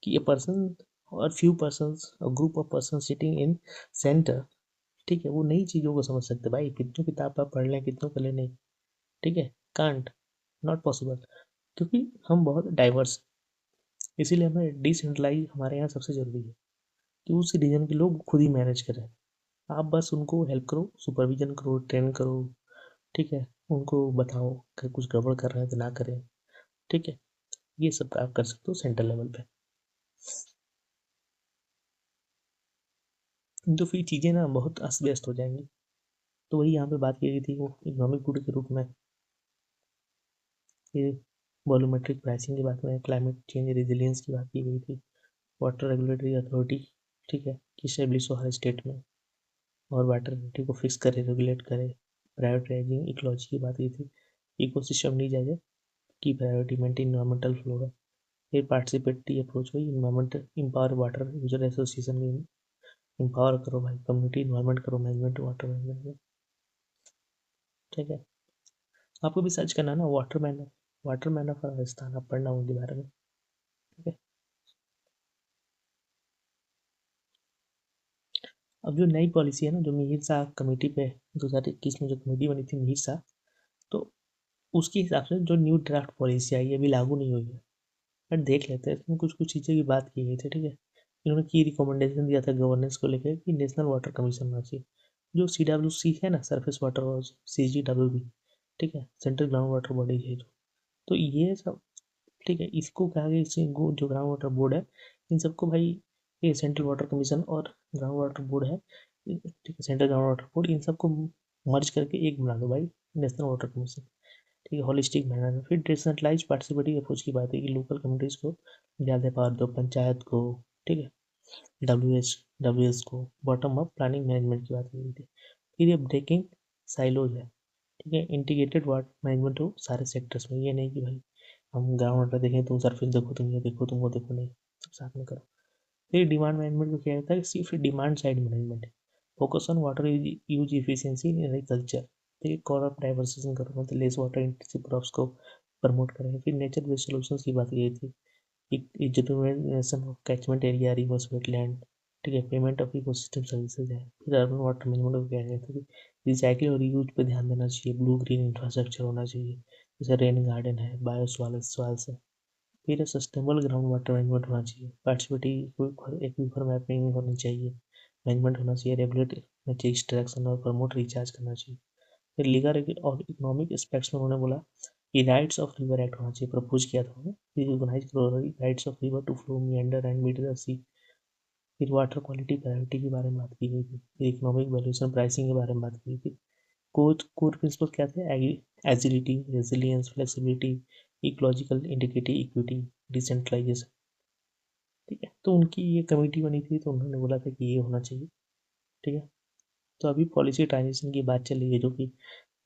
कि ए पर्सन और फ्यू पर्सन्स और group of person sitting in centre, ठीक है, वो नई चीज़ों को समझ सकते भाई, कितनों किताब आप पढ़ लें कितनों कर लें नहीं, ठीक है, कांट, नॉट पॉसिबल, क्योंकि हम बहुत डाइवर्स, इसीलिए हमें डिसेंट्रलाइज हमारे यहाँ सबसे ज़रूरी है कि उस रीजन के लोग खुद ही मैनेज करें। आप बस उनको हेल्प करो, सुपरविजन करो, ट्रेन करो, ठीक है, उनको बताओ कि कुछ गड़बड़ कर रहे हैं तो ना करें, ठीक है। ये सब आप कर सकते हो सेंट्रल लेवल पे। तो फिर चीज़ें ना बहुत अस्त व्यस्त हो जाएंगी। तो वही यहाँ पे बात की गई थी वो इकोनॉमिक गुड के रूप में, फिर वॉल्यूमेट्रिक प्राइसिंग की बात करें, क्लाइमेट चेंज रेजिलियंस की बात की गई थी, वाटर रेगुलेटरी अथॉरिटी, ठीक है, कि स्टेब्लिश हो हर स्टेट में और वाटर अथॉरिटी को फिक्स करे रेगुलेट करे। प्रायोरिटाइजिंग इकोलॉजी की बात की थी, इकोसिस्टम ली जाए की प्रायोरिटी मेंटेन इन्वायरमेंटल फ्लोरा। फिर पार्टिसिपेटरी अप्रोच हुई, environmental empower water user association में इम्पावर करो भाई, कम्युनिटी इन्वायरमेंट करो मैनेजमेंट वाटर मैनेजमेंट में, ठीक है। आपको भी सर्च करना ना वाटर मैन ऑफ राजस्थान, आप पढ़ना उनके बारे में, ठीक है। अब जो नई पॉलिसी है ना, जो मिहिर शाह कमेटी पे 2021 में जो कमेटी बनी थी मिहिर शाह, तो उसके हिसाब से जो न्यू ड्राफ्ट पॉलिसी आई है अभी लागू नहीं हुई है, बट देख लेते हैं, इसमें कुछ कुछ चीज़ें की बात की गई थी, ठीक है। इन्होंने की रिकमेंडेशन दिया था गवर्नेंस को लेकर कि नेशनल वाटर कमीशन होना चाहिए, जो CWC है ना, सरफेस वाटर और CGWB, ठीक है, सेंट्रल ग्राउंड वाटर बॉडी है जो, तो ये सब, ठीक है, इसको कहा गया इससे जो ग्राउंड वाटर बोर्ड है, इन सबको भाई, ये सेंट्रल वाटर कमीशन और ग्राउंड वाटर बोर्ड है, ठीक है, सेंट्रल ग्राउंड वाटर बोर्ड, इन सबको मर्ज करके एक बना दो भाई, नेशनल वाटर कमीशन, ठीक है, होलिस्टिक मैनर में। फिर डिसेंट्रलाइज पार्टिसिपेटिव अप्रोच की बात है कि लोकल कम्युनिटीज़ को ज़्यादा पावर दो, पंचायत को, ठीक है, डब्ल्यू एस को, बॉटम अप प्लानिंग मैनेजमेंट की बात की गई थी। फिर ये ब्रेकिंग साइलोज है, ठीक है, इंटीग्रेटेड वाटर मैनेजमेंट हो सारे सेक्टर्स में, ये नहीं कि भाई हम ग्राउंड वाटर देखें, तुम सरफेस देखो, तुम ये देखो, तुम वो देखो, नहीं, सब साथ में करो। फिर डिमांड मैनेजमेंट को क्या कहता है, सिर्फ डिमांड साइड मैनेजमेंट है, focus on water use efficiency in agriculture, ठीक है, क्रॉप डाइवर्सिफिकेशन करो, मतलब लेस वाटर इंटेंसिव क्रॉप्स को प्रमोट करें। फिर नेचर बेस्ड सॉल्यूशंस की बात की थी, determination of catchment area, reverse, wetland, ठीक है, पेमेंट ऑफ इकोसिस्टम सर्विसेज है। फिर अर्बन वाटर मैनेजमेंट को क्या कहते हैं, रिसाइकिल और यूज पे ध्यान देना चाहिए, ब्लू ग्रीन इंफ्रास्ट्रक्चर होना चाहिए, जैसे रेन गार्डन है, बायो स्वाल्स है। फिर सस्टेनेबल ग्राउंड वाटर मैनेजमेंट होना चाहिए, पार्टिसिपेटिव एक्वीफर मैपिंग होनी चाहिए, मैनेजमेंट होना चाहिए, रेगुलेट होना चाहिए एक्सट्रैक्शन और प्रमोट रिचार्ज करना चाहिए। फिर लीगल और इकोनॉमिक एस्पेक्ट्स में उन्होंने बोला कि राइट्स ऑफ रिवर एक्ट होना चाहिए, प्रपोज किया था उन्होंने, रिकॉग्नाइज करो rights of river to flow meander and meet the sea. फिर वाटर क्वालिटी प्रायोरिटी के बारे में बात की गई थी, फिर इकोनॉमिक वैल्यूएशन प्राइसिंग के बारे में बात की गई थी। कोर प्रिंसिपल क्या थे? Agility, resilience, flexibility, ecological integrity, equity, decentralisation. ठीक है, तो उनकी ये कमेटी बनी थी, तो उन्होंने बोला था कि ये होना चाहिए। ठीक है, तो अभी पॉलिसी ट्रांजिशन की बात चल रही है, जो कि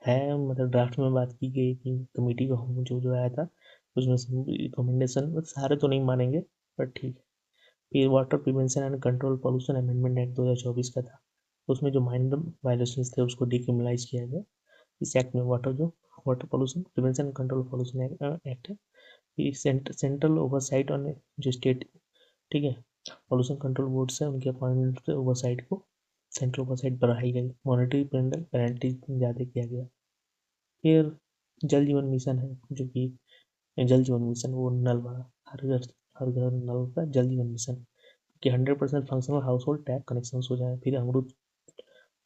है मतलब ड्राफ्ट में बात की गई कि कमेटी का हम जो जो आया था उसमें से रिकमेंडेशन सारे तो नहीं मानेंगे, पर ठीक है। फिर water prevention and control pollution amendment act 2024 का था, उसमें जो माइनर वायलेशन थे उसको डिक्रिमिनलाइज किया गया। इस एक्ट में water pollution prevention and control pollution act है। फिर सेंट्रल ओवरसाइट ऑन जो स्टेट, ठीक है, पॉल्यूशन कंट्रोल बोर्ड से उनके अपॉइंटमेंट से ओवरसाइट को सेंट्रल ओवरसाइट बढ़ाई गई, मॉनिटरी पेनल्टी ज़्यादा किया गया। फिर जल जीवन मिशन है, जो कि जल जीवन मिशन वो नल वाला, हर घर नल का जल जीवन मिशन कि 100% functional house hold tap connection हो जाए। फिर अमरूद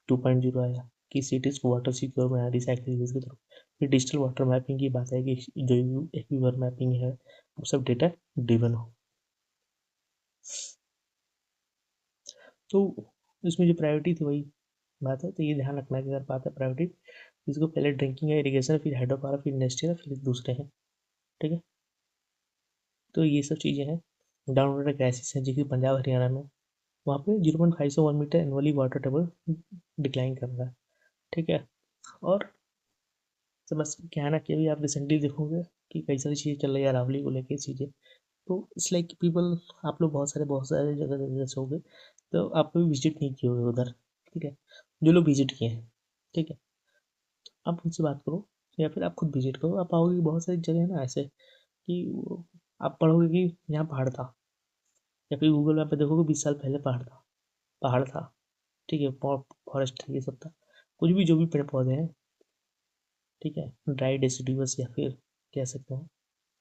2.0 आया कि सिटीज़ को वाटर सिक्योर बनाया रिसाइकलिंग की तरफ। फिर डिजिटल वाटर मैपिंग की बात है कि जो एक्वीवर मैपिंग है वो सब डेटा ड्रिवन हो। तो इसमें जो प्रायोरिटी थी वही बात है, तो ये ध्यान रखना कि अगर बात है प्रायोरिटी, इसको पहले ड्रिंकिंग है, इरीगेशन, फिर हाइड्रो पावर, फिर इंडस्ट्रियल, फिर दूसरे हैं। ठीक है, तो ये सब चीज़ें हैं। डाउन वाटर क्राइसिस है, जो कि पंजाब हरियाणा में, वहाँ पे 0.5 से 1 metre annually water table decline कर रहा है। ठीक है, और समस्या क्या है ना कि अभी आप रिसेंटली देखोगे कि कई सारी चीज़ें चल रही है अरावली को लेके चीज़ें, तो इट्स लाइक पीपल, आप लोग बहुत सारे जगह जगह से होगे, तो आप कभी विजिट नहीं किए होगे उधर। ठीक है, जो लोग विजिट किए हैं, ठीक है, आप उनसे बात करो या फिर आप खुद विजिट करो, आप पाओगे कि बहुत सारी जगह है ना ऐसे कि आप पढ़ोगे कि यहाँ पहाड़ था, या फिर गूगल मैप पे देखोगे 20 साल पहले पहाड़ था। ठीक है, फॉरेस्ट ये सब था, कुछ भी जो भी पेड़ पौधे हैं। ठीक है, ड्राई डेसिडुअस या फिर कह सकते हैं,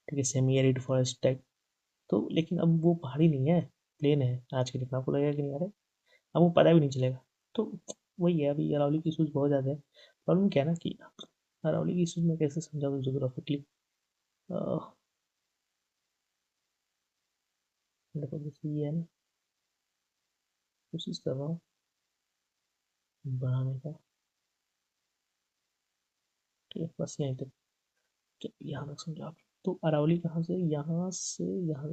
ठीक है, सेमी एरिड फॉरेस्ट टाइप। तो लेकिन अब वो पहाड़ी नहीं है, प्लेन है आज के डेट में, आपको लगेगा कि नहीं यार आपको पता भी नहीं चलेगा। तो वही है, अभी अरावली की इशूज़ बहुत ज़्यादा है। प्रॉब्लम क्या है ना कि अरावली की इशूज़ में कैसे समझाऊँ जोग्राफिकली। देखो जैसे ये है ना, कोशिश कर रहा हूँ बढ़ाने का। ठीक है, बस यहीं तक, तो यहाँ तक समझो आप। तो अरावली कहाँ से, यहाँ से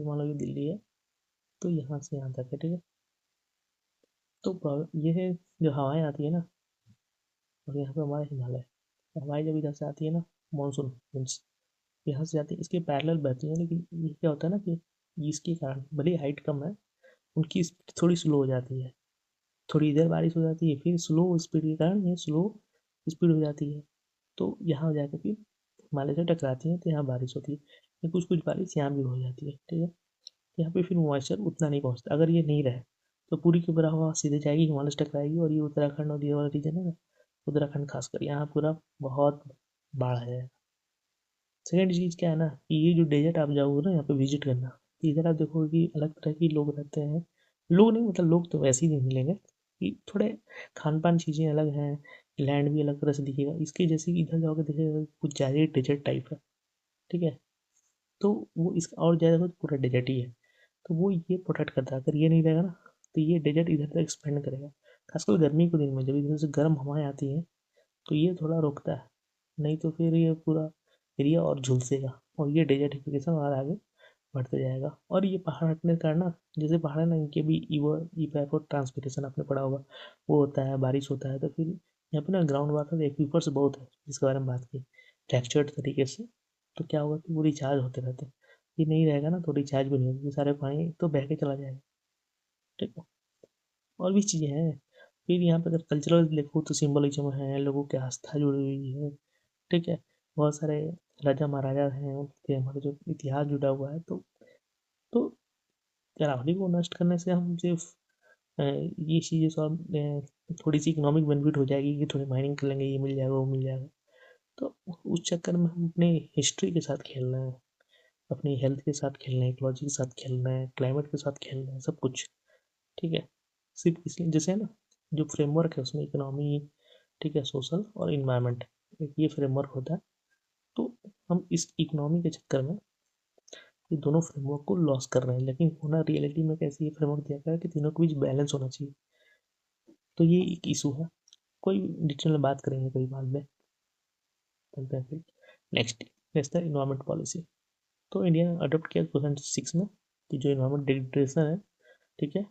मान लो ये दिल्ली है, तो यहाँ से यहाँ तक है। ठीक है, तो ये है, जो हवाएं आती है ना, और यहाँ पे हमारा हिमालय, हवाएं जब इधर से आती है ना, मानसून मीन्स यहाँ से आती है, इसके पैरेलल बहती है, लेकिन ये क्या होता है ना कि इसके कारण भले हाइट कम है, उनकी स्पीड थोड़ी स्लो हो जाती है। थोड़ी इधर बारिश हो जाती है, फिर स्लो स्पीड के कारण ये स्लो स्पीड हो जाती है, तो यहाँ हो जाकर फिर हिमालय से टकराती है, तो यहाँ बारिश होती है। लेकिन कुछ कुछ बारिश यहाँ भी हो जाती है। ठीक है, यहाँ पे फिर मॉइस्चर उतना नहीं पहुँचता, अगर ये नहीं रहे तो पूरी की पूरा हवा सीधे जाएगी हिमालय से टकराएगी, और ये उत्तराखंड और ये वाला रीजन है ना, उत्तराखंड खासकर यहाँ पूरा बहुत बाढ़ है। सेकेंड चीज़ क्या है ना कि ये जो डेजर्ट आप जाओगे ना यहाँ पे विजिट करना, तो इधर आप देखोगे कि अलग तरह के लोग रहते हैं। लोग नहीं मतलब लोग तो वैसे ही नहीं मिलेंगे, कि थोड़े खान पान चीज़ें अलग हैं, लैंड भी अलग तरह से दिखेगा, इसके जैसे कि इधर जाओगे दिखेगा कुछ ज़्यादा डेजर्ट टाइप है। ठीक है, तो वो इसका और ज़्यादा तो पूरा डेजर्ट ही है, तो वो ये प्रोटेक्ट करता है। अगर ये नहीं रहेगा ना तो ये डेजर्ट इधर तक एक्सपेंड करेगा, खासकर गर्मी के दिन में जब इधर से गर्म हवाएं आती हैं, तो ये थोड़ा रोकता है। नहीं तो फिर ये पूरा एरिया और झुलसेगा, और ये डेजर्टिफिकेशन और आगे बढ़ते जाएगा। और ये पहाड़ हटने के कारण ना, जैसे पहाड़ है ना, इनके भी इवेपोर ट्रांसपिरेशन आपने पढ़ा होगा, वो होता है, बारिश होता है, तो फिर यहाँ पे ना ग्राउंड वाटर एक्वीफर्स बहुत है, जिसके बारे में बात की फ्रैक्चर्ड तरीके से। तो क्या होगा कि वो रिचार्ज होते रहते हैं, ये नहीं रहेगा ना तो रिचार्ज भी नहीं होगी, सारे पानी तो बह के चला जाएगा। ठीक है, और भी चीज़ें हैं। फिर यहाँ पे अगर कल्चरल देखो तो सिम्बोलिज्म है, लोगों की आस्था जुड़ी हुई है। ठीक है, बहुत सारे राजा महाराजा हैं, उनके हमारे जो इतिहास जुड़ा हुआ है, तो अरावली को नष्ट करने से हम सिर्फ ये चीज़ें सब थोड़ी सी इकोनॉमिक बेनिफिट हो जाएगी कि थोड़ी माइनिंग कर लेंगे, ये मिल जाएगा वो मिल जाएगा, तो उस चक्कर में हम अपने हिस्ट्री के साथ खेल रहे हैं, अपनी हेल्थ के साथ खेल रहे हैं, इकोलॉजी के साथ खेल रहे हैं, क्लाइमेट के साथ खेल रहे हैं, सब कुछ। ठीक है, सिर्फ इसलिए जैसे है ना, जो फ्रेमवर्क है उसमें इकोनॉमी, ठीक है, सोशल और इन्वायरमेंट, एक ये फ्रेमवर्क होता है। तो हम इस इकोनॉमी के चक्कर में ये दोनों फ्रेमवर्क को लॉस कर रहे हैं, लेकिन होना रियलिटी में कैसे ये फ्रेमवर्क दिया गया है कि तीनों के बीच बैलेंस होना चाहिए। तो ये एक इशू है, कोई डिटेल में बात करेंगे कभी बाद में। चलते हैं फिर नेक्स्ट, नेशनल इन्वायरमेंट पॉलिसी। तो इंडिया ने अडोप्ट किया 2006 में कि जो इन्वायरमेंट डिग्रेडेशन है, ठीक है,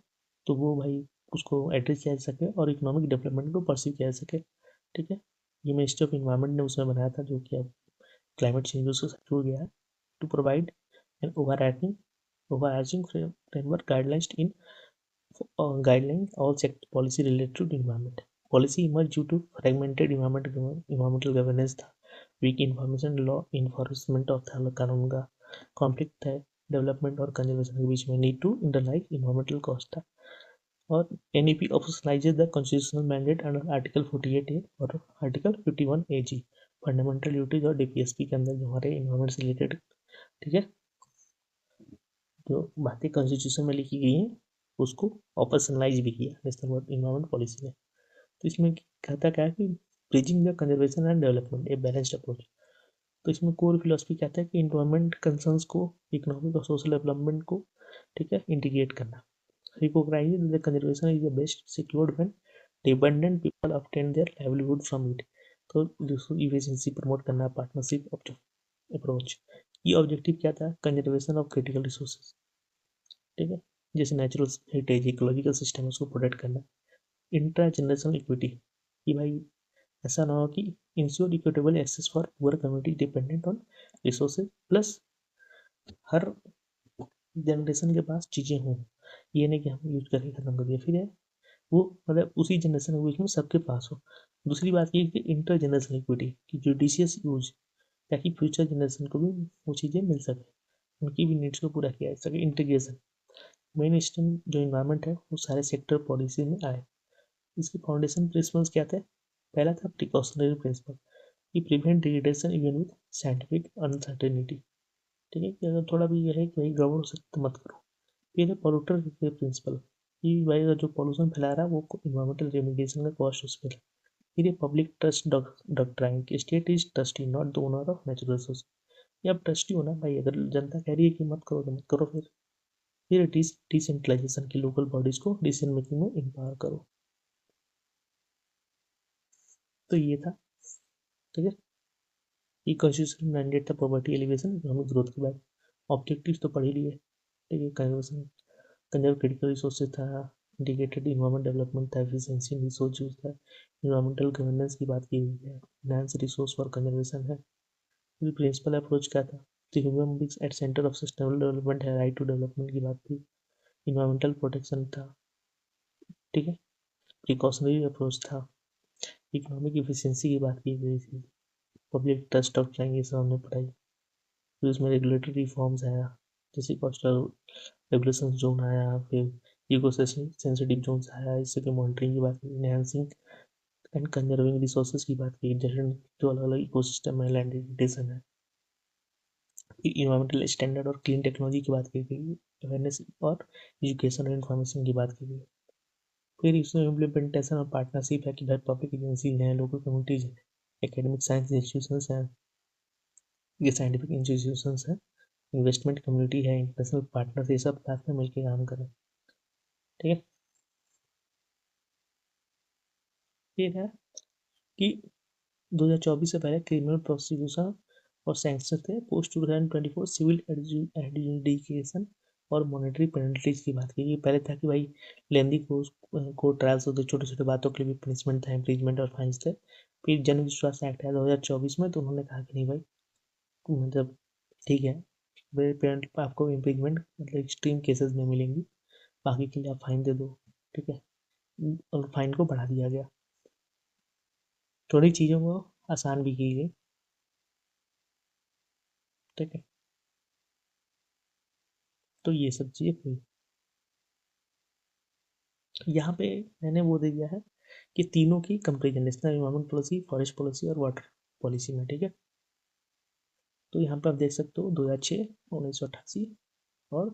तो वो भाई उसको एड्रेस किया जा सके और इकोनॉमिक डेवलपमेंट को परस्यू किया जा सके, ठीक है। ये मिनिस्ट्री ऑफ इन्वायरमेंट ने उसमें बनाया था, जो कि अब क्लाइमेट चेंज उसके साथ जुड़ गया है। To provide an overarching framework guidelines in guideline all sector policy related to environment. Policy emerged due to fragmented environmental governance था, weak information law enforcement of था कानून का, conflict है डेवलपमेंट और कंजर्वेशन के बीच में, need to internalise environmental cost था। और NEP officialises the constitutional mandate under article 48A और आर्टिकल 51AG फंडामेंटल ड्यूटीज और डीपीएसपी के अंदर जो हमारे इन्वायरमेंट से रिलेटेड, ठीक है, जो बातें कॉन्स्टिट्यूशन में लिखी गई हैं उसको ऑपरेशनलाइज भी किया नेशनल इन्वायरमेंट पॉलिसी ने। तो इसमें कहता क्या है कि bridging the conservation and development a balanced approach. तो इसमें कोर फिलोसफी कहता है कि इन्वायरमेंट कंसर्न्स को इकोनॉमिक और सोशल डेवलपमेंट को, ठीक है, इंटीग्रेट करना। Recognise the conservation is the best secured when dependent people obtain their livelihood from it. तो रिसोर्स इफिशिएंसी प्रमोट करना, पार्टनरशिप अप्रोच। ये ऑब्जेक्टिव क्या था, कंजर्वेशन ऑफ क्रिटिकल रिसोर्सेज, ठीक है, जैसे नेचुरल हेरिटेज, इकोलॉजिकल सिस्टम, उसको प्रोटेक्ट करना। इंट्रा जनरेशनल इक्विटी, कि भाई ऐसा ना हो कि ensure equitable access for poor community dependent on resources, plus हर जनरेशन के पास चीज़ें हों, ये नहीं कि हम यूज करके खत्म कर दिया, फिर है वो मतलब उसी जनरेशन के बीच में सबके पास हो। दूसरी बात ये कि इंटर जनरेशनल इक्विटी की जुडिशियस यूज, ताकि फ्यूचर जनरेशन को भी वो चीज़ें मिल सके, उनकी भी नीड्स को पूरा किया जा सके। इंटीग्रेशन, मेन स्ट्रीम जो इन्वायरमेंट है वो सारे सेक्टर पॉलिसी में आए। इसके फाउंडेशन प्रिंसिपल्स क्या थे, पहला था प्रिकॉशनरी प्रिंसिपल, कि prevent degradation even with scientific uncertainty, ठीक है, कि अगर थोड़ा भी यह है कि भाई गड़बड़ हो सकता तो मत करो। फिर है पॉल्यूटर प्रिंसिपल, कि भाई अगर जो पॉल्यूशन फैला रहा है वो इन्वायरमेंटल रेमिडिएशन का कॉस्ट उस पर। फिर ये पब्लिक ट्रस्ट डॉक्ट्राइन, कि state is trustee not the owner of natural resource. ये अब ट्रस्टी होना भाई, अगर जनता कह रही है कि मत करो तो मत करो। फिर डिसेंट्रलाइजेशन, की लोकल बॉडीज को डिसीजन मेकिंग में एम्पावर करो। तो ये था, ठीक है, ये कॉन्स्टिट्यूशन मैंडेट था पॉवर्टी एलिवेशन इकोनॉमिक ग्रोथ के बाद। ऑब्जेक्टिव्स तो पढ़ ही लिए, ठीक है, कंजर्वेशन, कंजर्व क्रिटिकल रिसोर्सेज था, इंटीग्रेटेड इन्वायरमेंट डेवलपमेंट था, एफिशिएंसी रिसोर्स यूज था, इन्वायरमेंटल गवर्नेंस की बात की गई है, फाइनेंस रिसोर्स फॉर कंजर्वेशन है। फिर प्रिंसिपल अप्रोच क्या था, तो human beings at centre of sustainable development है, राइट टू डेवलपमेंट की बात थी, इन्वायरमेंटल प्रोटेक्शन था, ठीक है, प्रिकॉशनरी अप्रोच था, इकोनॉमिक इफिशियंसी की बात की गई थी, पब्लिक ट्रस्ट ऑफ क्लाइंग, ये सब हमने पढ़ाई। फिर उसमें रेगुलेटरी रिफॉर्म्स आया, जैसे कोस्टल रेगुलेशन जोन आया, फिर इको सेंसिटिव जोन्स आया, इसके मॉनिटरिंग की बात की, एनहांसिंग एंड कंजर्विंग रिसोर्सेज की बात की, जैसे जो अलग अलग इकोसिस्टम है, लैंड एडिटेशन है, इन्वायरमेंटल स्टैंडर्ड और क्लीन टेक्नोलॉजी की बात की गई, अवेयरनेस और एजुकेशन और इन्फॉर्मेशन की बात की गई। फिर इसमें इम्प्लीमेंटेशन और पार्टनरशिप है, कि भाई पब्लिक एजेंसीज हैं, लोकल कम्युनिटीज हैं, एकेडमिक साइंस इंस्टीट्यूशंस हैं, ये साइंटिफिक इंस्टीट्यूशंस हैं, इन्वेस्टमेंट कम्युनिटी है, इंटरनेशनल पार्टनर्स, ये सब साथ में मिलकर काम करें, ठीक है। फिर है कि 2024 से पहले क्रिमिनल प्रोसिक्यूशन और सैंक्शन थे, पोस्ट 2024 सिविल एडजुडिकेशन और मॉनेटरी पेनल्टीज की बात की। पहले था कि भाई लेंदी कोर्ट ट्रायल्स होते, छोटे छोटे बातों के लिए भी पनिशमेंट था, इम्प्रीजमेंट और फाइन्स थे। फिर जन विश्वास एक्ट आया 2024 में, तो उन्होंने कहा कि नहीं भाई, मतलब ठीक है, पेरेंट आपको इम्प्रीजमेंट मतलब एक्सट्रीम केसेस में मिलेंगी, बाकी के लिए आप फाइन दे दो, ठीक है, और फाइन को बढ़ा दिया गया, थोड़ी चीज़ों को आसान भी की गई, ठीक है। तो ये सब चीज़ें हुई। यहाँ पे मैंने वो दे दिया है कि तीनों की comparison, national environment policy, forest policy और वाटर पॉलिसी में, ठीक है। तो यहाँ पे आप देख सकते हो 2006, 1988 और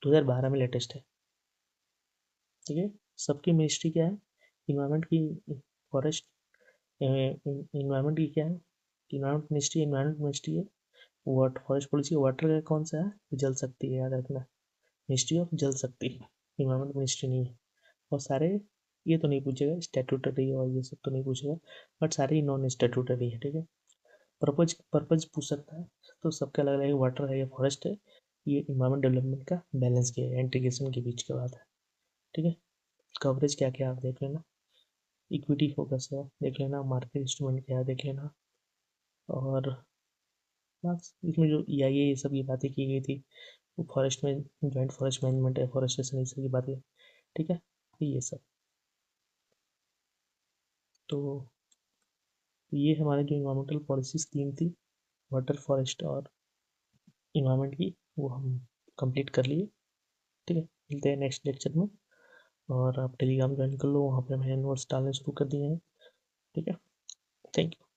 2012 में लेटेस्ट है, ठीक है। सबकी मिनिस्ट्री क्या है, इन्वायरमेंट की, फॉरेस्ट, इन्वायरमेंट की क्या है, इन्वायरमेंट मिनिस्ट्री है, वाटर फॉरेस्ट पॉलिसी वाटर का कौन सा है, जल शक्ति है, याद रखना, मिनिस्ट्री ऑफ जल शक्ति, इन्वायरमेंट मिनिस्ट्री नहीं है। और सारे ये तो नहीं पूछेगा स्टैट्यूटरी और ये सब तो नहीं पूछेगा, बट सारे ही नॉन स्टैट्यूटरी है, ठीक है। पर्पज पूछ सकता है, तो सबका अलग अलग, वाटर है या फॉरेस्ट है, ये इन्वायरमेंट डेवलपमेंट का बैलेंस किया है, इंटीग्रेशन के बीच की बात है, ठीक है। कवरेज क्या क्या आप देख लेना, इक्विटी फोकस है देख लेना, मार्केट इंस्ट्रूमेंट क्या है देख लेना, और बस इसमें जो EIA ये सब ये बातें की गई थी, वो फॉरेस्ट में जॉइंट फॉरेस्ट मैनेजमेंट एफॉरेस्टेशन ये सब की बातें, ठीक है, ये सब। तो ये हमारे जो इन्वायरमेंटल पॉलिसीज तीन थी, वाटर फॉरेस्ट और इन्वायरमेंट की, वो हम कंप्लीट कर लिए, ठीक है। मिलते हैं नेक्स्ट लेक्चर में, और आप टेलीग्राम ज्वाइन कर लो, वहाँ पे मैंने नोट्स डालने शुरू कर दिए हैं, ठीक है। Thank you.